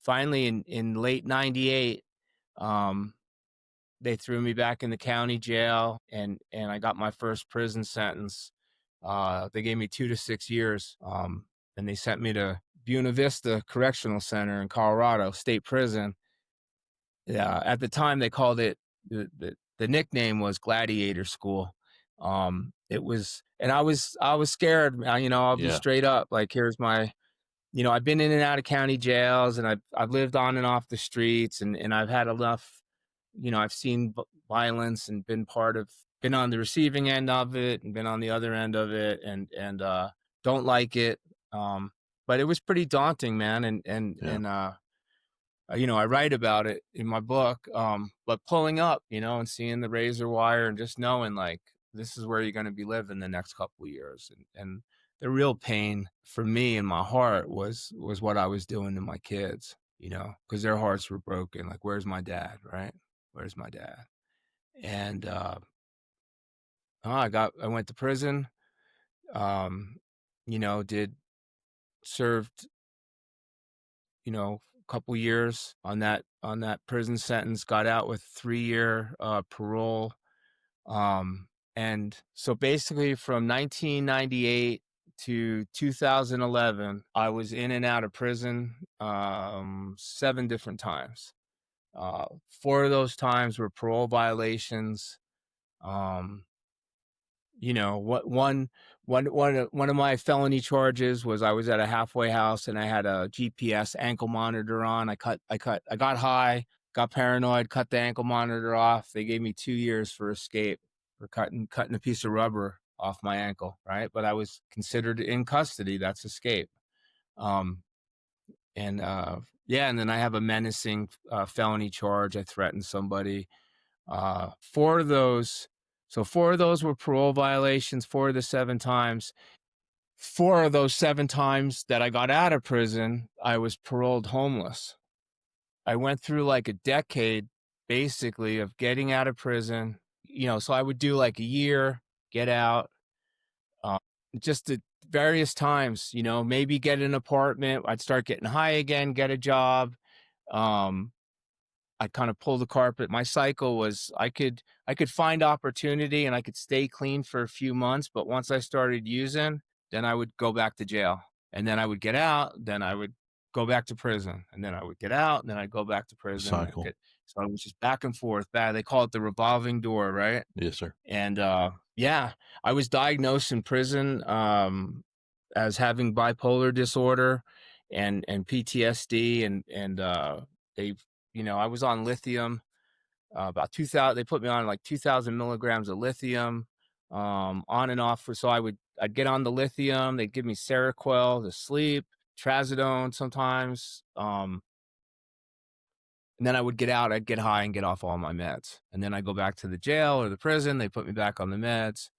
finally in late 98, um, they threw me back in the county jail, and I got my first prison sentence. They gave me 2 to 6 years, and they sent me to Buena Vista Correctional Center in Colorado State Prison. Yeah, at the time, they called it the nickname was Gladiator School. It was and I was scared, I'll be Yeah. straight up, like, here's my I've been in and out of county jails, and I've lived on and off the streets, and I've had enough. I've seen violence and been on the receiving end of it and been on the other end of it, and don't like it. Um, but it was pretty daunting, man. Yeah. I write about it in my book. But pulling up, and seeing the razor wire and just knowing like this is where you're going to be living the next couple of years, and the real pain for me in my heart was what I was doing to my kids, because their hearts were broken. Like, where's my dad, right? Where's my dad? And I went to prison. Um, did served a couple years on that prison sentence. Got out with 3-year parole. And so basically, from 1998 to 2011, I was in and out of prison 7 different times. 4 of those times were parole violations. Um, one of my felony charges was I was at a halfway house and I had a GPS ankle monitor on. I got high, got paranoid, cut the ankle monitor off. They gave me 2 years for escape for cutting a piece of rubber off my ankle, right? But I was considered in custody. That's escape. Um, and then I have a menacing felony charge. I threatened somebody. 4 of those so 4 of those were parole violations, 4 of the 7 times. 4 of those 7 times that I got out of prison, I was paroled homeless. I went through like a decade, basically, of getting out of prison, so I would do like a year, get out, uh, just at various times, maybe get an apartment. I'd start getting high again, get a job. Um, I kind of pull the carpet. My cycle was I could find opportunity and I could stay clean for a few months, but once I started using, then I would go back to jail. And then I would get out, then I would go back to prison. And then I would get out, and then I'd go back to prison. Cycle. So I was just back and forth. They call it the revolving door, right? Yes, sir. And yeah, I was diagnosed in prison as having bipolar disorder and PTSD, and they I was on lithium, about 2,000. They put me on like 2,000 milligrams of lithium, on and off. So I'd get on the lithium. They'd give me Seroquel to sleep, trazodone sometimes, and then I would get out. I'd get high and get off all my meds, and then I go back to the jail or the prison. They put me back on the meds.